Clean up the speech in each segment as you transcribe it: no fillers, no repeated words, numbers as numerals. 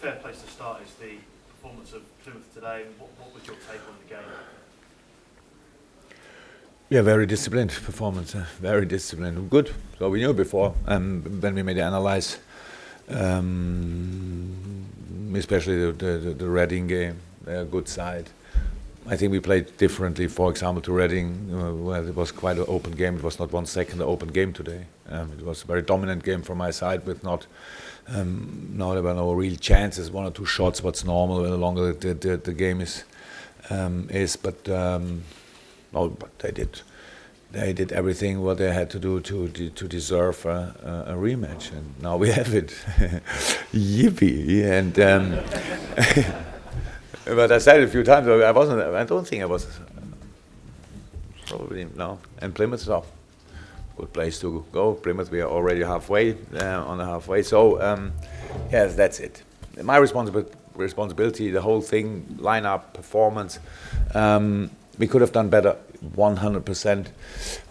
fair place to start is the performance of Plymouth today. What was your take on the game? Yeah, very disciplined performance. Very disciplined. Good. So we knew before when we made the analyze, especially the Reading game, they're a good side. I think we played differently, for example, to Reading, where it was quite an open game. It was not 1 second an open game today. It was a very dominant game from my side with not, now there were no real chances, 1 or 2 shots, what's normal the longer the game is. But they did everything what they had to do to deserve a rematch, and now we have it. Yippee! And but I said it a few times. I don't think I was. Probably no. And Plymouth is off. Good place to go. Plymouth, we are already halfway on the halfway. So yes, that's it. My responsibility, the whole thing, lineup, performance. We could have done better. 100%. It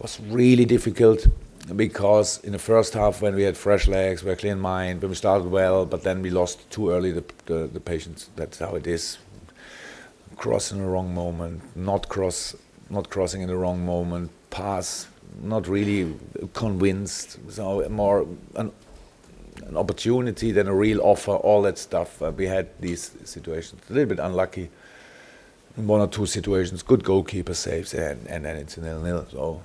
was really difficult because in the first half, when we had fresh legs, we had clean mind, when we started well, but then we lost too early the patience. That's how it is. Cross in the wrong moment, not crossing in the wrong moment, pass, not really convinced. So more an opportunity than a real offer, all that stuff. We had these situations, a little bit unlucky. 1 or 2 situations, good goalkeeper saves, and then it's a 0-0. So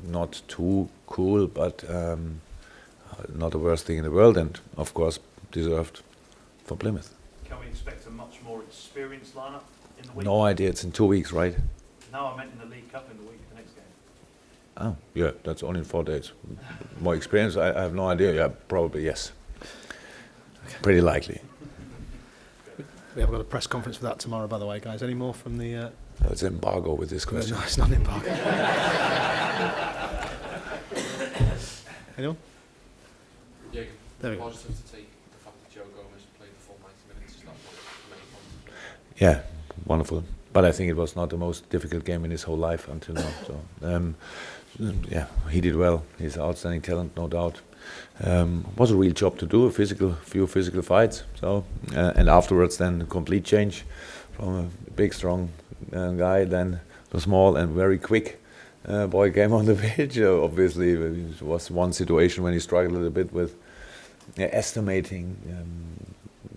not too cool, but not the worst thing in the world, and of course deserved for Plymouth. Can we expect a much more experienced lineup in the week? No idea. It's in 2 weeks, right? No, I meant in the League Cup in the week, the next game. Oh, yeah, that's only in 4 days. More experience? I have no idea. Yeah, probably yes. Okay. Pretty likely. We have got a press conference for that tomorrow, by the way, guys. Any more from the... It's embargo with this question. No, it's not embargo. Anyone? Yeah, there we go. Positive to take the fact that Joe Gomez played the full 90 minutes. Is that what many? Yeah, wonderful. But I think it was not the most difficult game in his whole life until now. So, yeah, he did well. He's an outstanding talent, no doubt. Was a real job to do, few physical fights. So, and afterwards, then a complete change from a big, strong guy, then the small and very quick boy came on the pitch. Obviously, it was one situation when he struggled a little bit with estimating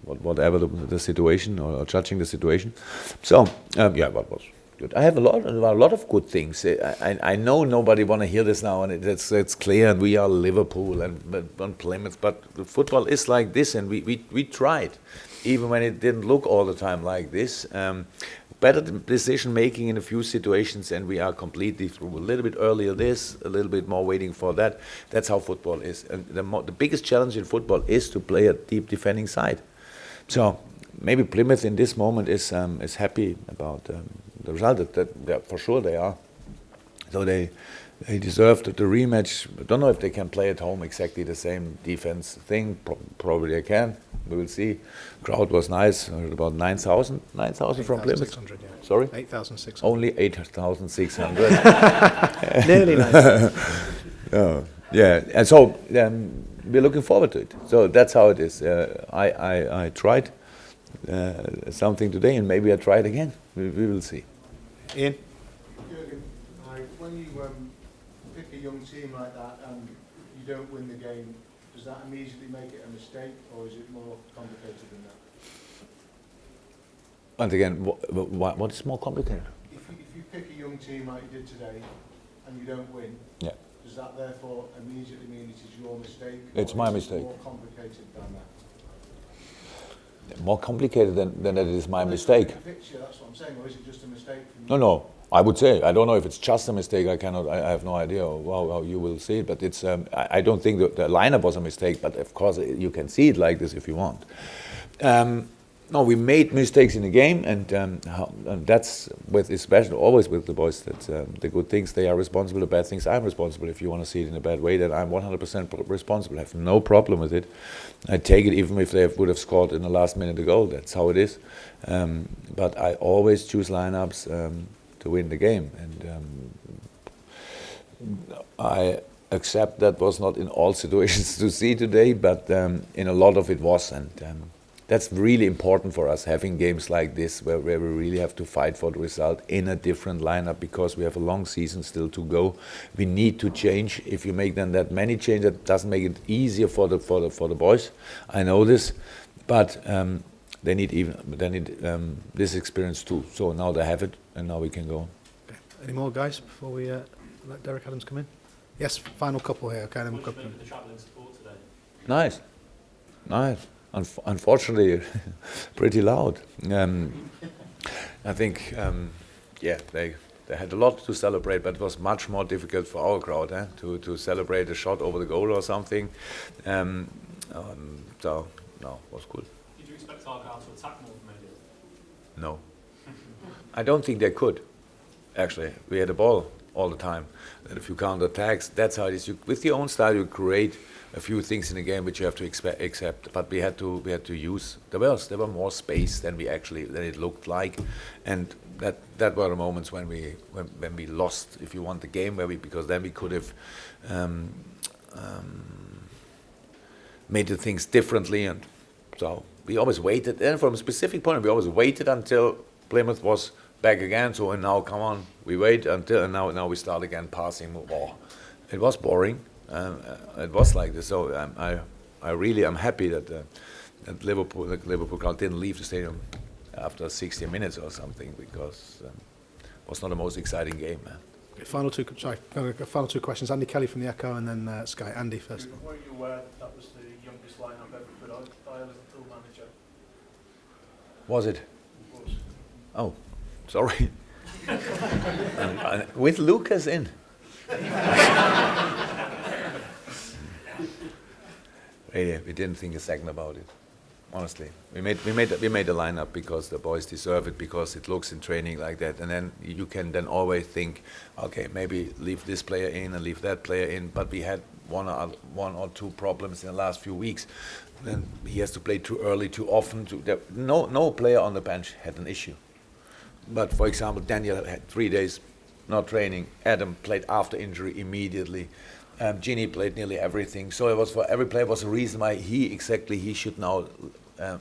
whatever the situation or judging the situation. So, yeah, what was good. I have a lot of good things. I know nobody want to hear this now, and it's clear. And we are Liverpool and Plymouth, but football is like this, and we tried, even when it didn't look all the time like this. Better decision making in a few situations, and we are completely through. A little bit earlier this, a little bit more waiting for that. That's how football is. And the biggest challenge in football is to play a deep defending side. So maybe Plymouth in this moment is happy about the result. That for sure they are. So they deserved the rematch. I don't know if they can play at home exactly the same defense thing. Probably they can. We will see. Crowd was nice. About 9,000 from Plymouth. Yeah. Sorry? 8,600. Only 8,600. Nearly 9,000. Oh, yeah, and so we're looking forward to it. So that's how it is. I tried something today, and maybe I try it again. We will see. Ian? Jurgen, when you pick a young team like that and you don't win the game, does that immediately make it a mistake, or is it more complicated than that? And again, what is more complicated? If you pick a young team like you did today and you don't win, yeah. Does that therefore immediately mean it is your mistake? It's my mistake. More complicated than that? More complicated than it is my mistake. Picture, that's what I'm saying, or is it just a mistake from you? No. I would say I don't know if it's just a mistake. I have no idea how you will see it. But it's. I don't think that the lineup was a mistake. But of course, you can see it like this if you want. No, we made mistakes in the game, and that's with especially always with the boys. That the good things they are responsible, the bad things I'm responsible. If you want to see it in a bad way, then I'm 100% responsible. I have no problem with it. I take it even if they would have scored in the last minute a goal. That's how it is. But I always choose lineups to win the game, and I accept that was not in all situations to see today, but in a lot of it was, and that's really important for us, having games like this where we really have to fight for the result in a different lineup, because we have a long season still to go. We need to change. If you make then that many changes, that doesn't make it easier for the boys. I know this, but they need this experience too. So now they have it, and now we can go. Okay. Any more, guys, before we let Derek Adams come in? Yes, final couple here. Okay, then we'll go. The travelling support today. Nice. Unfortunately, pretty loud. I think, they had a lot to celebrate, but it was much more difficult for our crowd to celebrate a shot over the goal or something. So, no, it was good. Did you expect Argyle to attack more than they did? No. I don't think they could, actually. We had the ball all the time. And a few counter-attacks, that's how it is. With your own style, you create a few things in the game which you have to accept. But we had to use. There were more space than it looked like, and that were the moments when we lost. If you want the game, because then we could have made the things differently, and so we always waited. And from a specific point, we always waited until Plymouth was back again. So and now, come on, we wait until, and now we start again passing. Oh, it was boring. It was like this. So I'm happy that the Liverpool crowd didn't leave the stadium after 60 minutes or something, because it was not the most exciting game. Okay, final two questions. Andy Kelly from the Echo, and then Sky. Andy first. Were you aware that was the youngest lineup ever put out by a Liverpool manager? Was it? It was. Oh, sorry. With Lucas in. Really, we didn't think a second about it. Honestly, we made a lineup because the boys deserve it, because it looks in training like that, and then you can then always think, okay, maybe leave this player in and leave that player in. But we had one or two problems in the last few weeks. Then he has to play too early, too often. No player on the bench had an issue. But for example, Daniel had 3 days not training. Adam played after injury immediately. Ginny played nearly everything. So it was, for every player was a reason why he should now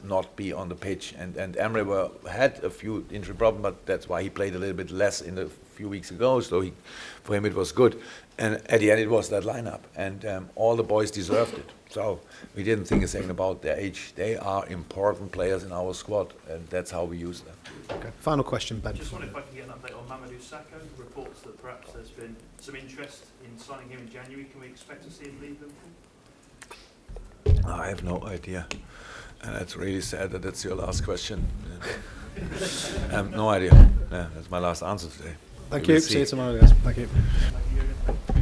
not be on the pitch. And Emre had a few injury problems, but that's why he played a little bit less in a few weeks ago. So for him it was good. And at the end it was that lineup. And all the boys deserved it. So we didn't think a second about their age. They are important players in our squad, and that's how we use them. Okay. Final question, Ben. Just wonder if I can get an update on Mamadou Sakho. Reports that perhaps there's been some interest in signing him in January. Can we expect to see him leave Liverpool? I have no idea. And it's really sad that that's your last question. No idea. Yeah, that's my last answer today. Thank We you. will See you tomorrow, guys. Thank you. Thank you, Jurgen.